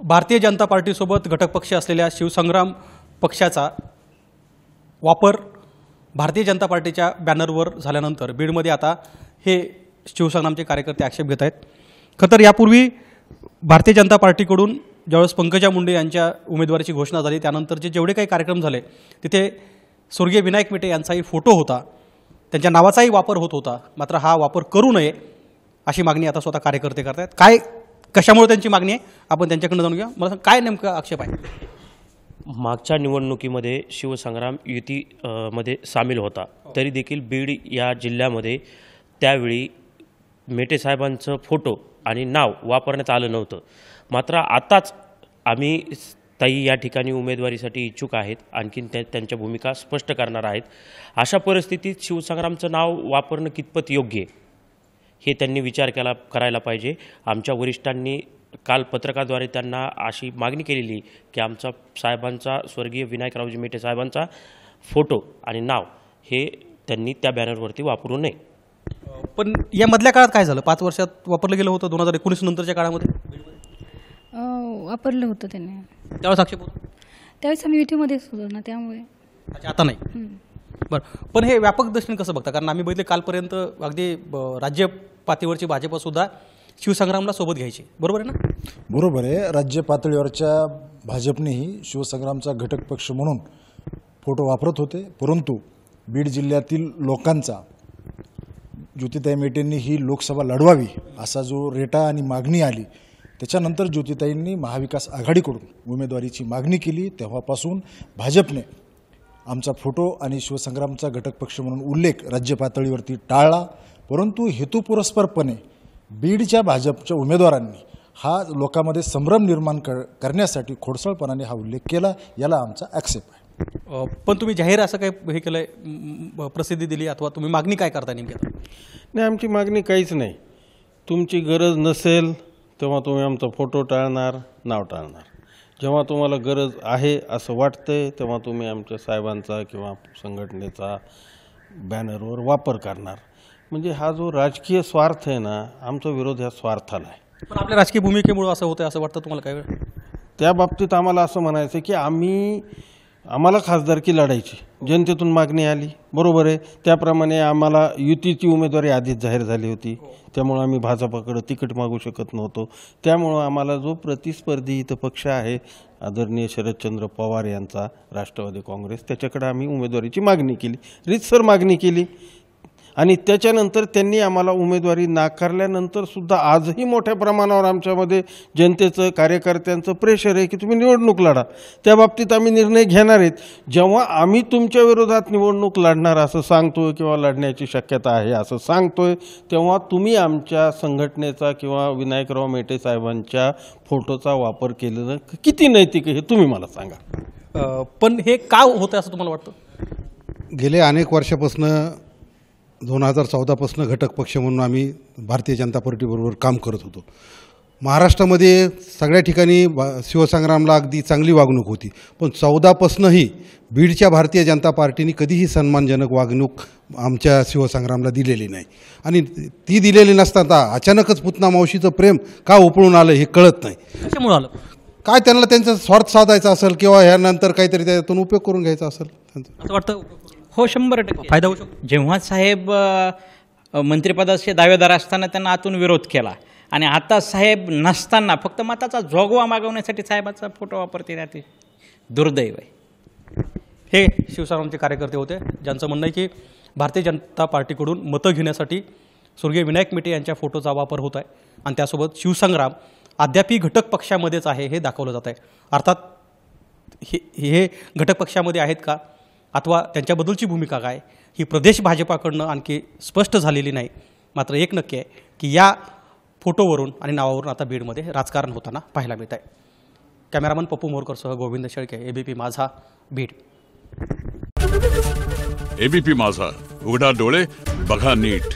भारतीय जनता पार्टीसोबत घटक पक्ष असलेल्या शिवसंग्राम पक्षाचा वापर भारतीय जनता पार्टीच्या बॅनरवर झाल्यानंतर बीडमध्ये आता हे शिवसंग्रामचे कार्यकर्ते आक्षेप घेत आहेत। खरं तर यापूर्वी भारतीय जनता पार्टीकडून ज्यावेळेस पंकजा मुंडे यांच्या उमेदवारीची घोषणा झाली त्यानंतरचे जेवढे काही कार्यक्रम झाले तिथे स्वर्गीय विनायक मेटे यांचाही फोटो होता, त्यांच्या नावाचाही वापर होत होता। मात्र हा वापर करू नये अशी मागणी आता स्वतः कार्यकर्ते करत आहेत। काय कशामुळे त्यांची मागणी आहे आपण त्यांच्याकडून जाणून घेऊ। मला सांग काय नेमका आक्षेप आहे? मागच्या निवडणुकीमध्ये शिवसंग्राम युती मध्ये सामील होता, तरी देखील बीड या जिल्ह्यामध्ये त्यावेळी मेटे साहेबांचं फोटो आणि नाव वापरण्यात आलं नव्हतं। मात्र आताच आम्ही ताई या ठिकाणी उमेदवारीसाठी इच्छुक आहेत, आणखीन त्यांच्या भूमिका स्पष्ट करणार आहेत। अशा परिस्थितीत शिवसंग्रामचं नाव वापरणं कितपत योग्य आहे हे त्यांनी विचार करायला पाहिजे। आमच्या वरिष्ठांनी काल पत्रकाद्वारे त्यांना अशी मागणी केलेली की आमचा साहेबांचा स्वर्गीय विनायकरावजी मेटे साहेबांचा फोटो आणि नाव हे त्यांनी त्या बॅनरवरती वापरू नये। पण या मधल्या काळात काय झालं? 5 वर्षात वापरलं गेलं होतं, 2019 नंतरच्या काळामध्ये वापरलं होतं त्यांनी। त्यावेळेस आक्षेप होता, त्यावेळेस आम्ही युतीमध्येच होतो ना, त्यामुळे आता नाही। बरं, पण हे व्यापक दृष्टीने कसं बघता? कारण आम्ही बघितले कालपर्यंत अगदी राज्य पातळीवरची भाजपसुद्धा शिवसंग्रामला सोबत घ्यायची, बरोबर आहे ना? बरोबर आहे। राज्य पातळीवरच्या भाजपनेही शिवसंग्रामचा घटक पक्ष म्हणून फोटो वापरत होते, परंतु बीड जिल्ह्यातील लोकांचा ज्योतिताई मेटेंनी ही लोकसभा लढवावी असा जो रेटा आणि मागणी आली त्याच्यानंतर ज्योतिताईंनी महाविकास आघाडीकडून उमेदवारीची मागणी केली। तेव्हापासून भाजपने आमचा फोटो आणि शिवसंग्रामचा घटक पक्ष म्हणून उल्लेख राज्य पातळीवरती टाळला, परंतु हेतुपुरस्परपणे बीडच्या भाजपच्या उमेदवारांनी हा लोकांमध्ये संभ्रम निर्माण करण्यासाठी खोडसाळपणाने हा उल्लेख केला, याला आमचा ॲक्सेप्ट आहे। पण तुम्ही जाहीर असं काय हे केलंय, प्रसिद्धी दिली अथवा तुम्ही मागणी काय करता नेमकी? नाही, आमची मागणी काहीच नाही। तुमची गरज नसेल तेव्हा तुम्ही आमचा फोटो टाळणार, नाव टाळणार। जेव्हा तुम्हाला गरज आहे असं वाटतंय तेव्हा तुम्ही आमच्या साहेबांचा किंवा संघटनेचा बॅनरवर वापर करणार। म्हणजे हा जो राजकीय स्वार्थ आहे ना, आमचा विरोध ह्या स्वार्थाला आहे। पण आपल्या राजकीय भूमिकेमुळे असं होतं असं वाटतं तुम्हाला काही वेळ? त्या बाबतीत आम्हाला असं म्हणायचं की आम्हाला खासदारकी लढायची, जनतेतून मागणी आली, बरोबर आहे। त्याप्रमाणे आम्हाला युतीची उमेदवारी आधीच जाहीर झाली होती, त्यामुळे आम्ही भाजपाकडे तिकीट मागू शकत नव्हतो। त्यामुळं आम्हाला जो प्रतिस्पर्धी इथं पक्ष आहे आदरणीय शरदचंद्र पवार यांचा राष्ट्रवादी काँग्रेस, त्याच्याकडे आम्ही उमेदवारीची मागणी केली, रीतसर मागणी केली। आणि त्याच्यानंतर त्यांनी आम्हाला उमेदवारी नाकारल्यानंतर सुद्धा आजही मोठ्या प्रमाणावर आमच्यामध्ये जनतेचं, कार्यकर्त्यांचं प्रेशर आहे की तुम्ही निवडणूक लढा। त्या बाबतीत आम्ही निर्णय घेणार आहेत। जेव्हा आम्ही तुमच्या विरोधात निवडणूक लढणार असं सांगतोय किंवा लढण्याची शक्यता आहे असं सांगतोय, तेव्हा तुम्ही आमच्या संघटनेचा किंवा विनायकराव मेटे साहेबांच्या फोटोचा वापर केलेला किती नैतिक आहे हे तुम्ही मला सांगा। पण हे का होतं असं तुम्हाला वाटतं? गेले अनेक वर्षापासून 2014पासून घटक पक्ष म्हणून आम्ही भारतीय जनता पार्टीबरोबर काम करत होतो। महाराष्ट्रामध्ये सगळ्या ठिकाणी शिवसंग्रामला अगदी चांगली वागणूक होती, पण 14पासूनही बीडच्या भारतीय जनता पार्टीने कधीही सन्मानजनक वागणूक आमच्या शिवसंग्रामला दिलेली नाही। आणि ती दिलेली नसताना अचानकच पुतना मावशीचं प्रेम का उपळून आलं हे कळत नाही। कशामुळे आलं? काय त्यांना त्यांचा स्वार्थ साधायचा असेल किंवा ह्यानंतर काहीतरी त्यातून उपयोग करून घ्यायचा असेल असं वाटतं? हो, 100% फायदा होऊ शकतो। जेव्हा साहेब मंत्रिपदाचे दावेदार असताना त्यांना आतून विरोध केला आणि आता साहेब नसताना फक्त मताचा जोगवा मागवण्यासाठी साहेबाचा फोटो वापरते राहते, दुर्दैव आहे। हे शिवसंग्रामचे कार्यकर्ते होते ज्यांचं म्हणणं आहे की भारतीय जनता पार्टीकडून मतं घेण्यासाठी स्वर्गीय विनायक मेटे यांच्या फोटोचा वापर होत आहे आणि त्यासोबत शिवसंग्राम अद्यापही घटक पक्षामध्येच आहे हे दाखवलं जात आहे। अर्थात हे घटक पक्षामध्ये आहेत का अथवा त्यांच्याबद्दलची भूमिका काय ही प्रदेश भाजपाकडनं आणखी स्पष्ट झालेली नाही। मात्र एक नक्की आहे की या फोटोवरून आणि नावावरून आता बीडमध्ये राजकारण होताना पाहायला मिळत आहे। कॅमेरामन पप्पू मोरकरसह गोविंद शेळके, एबीपी माझा, बीड। एबीपी माझा, उघडा डोळे बघा नीट।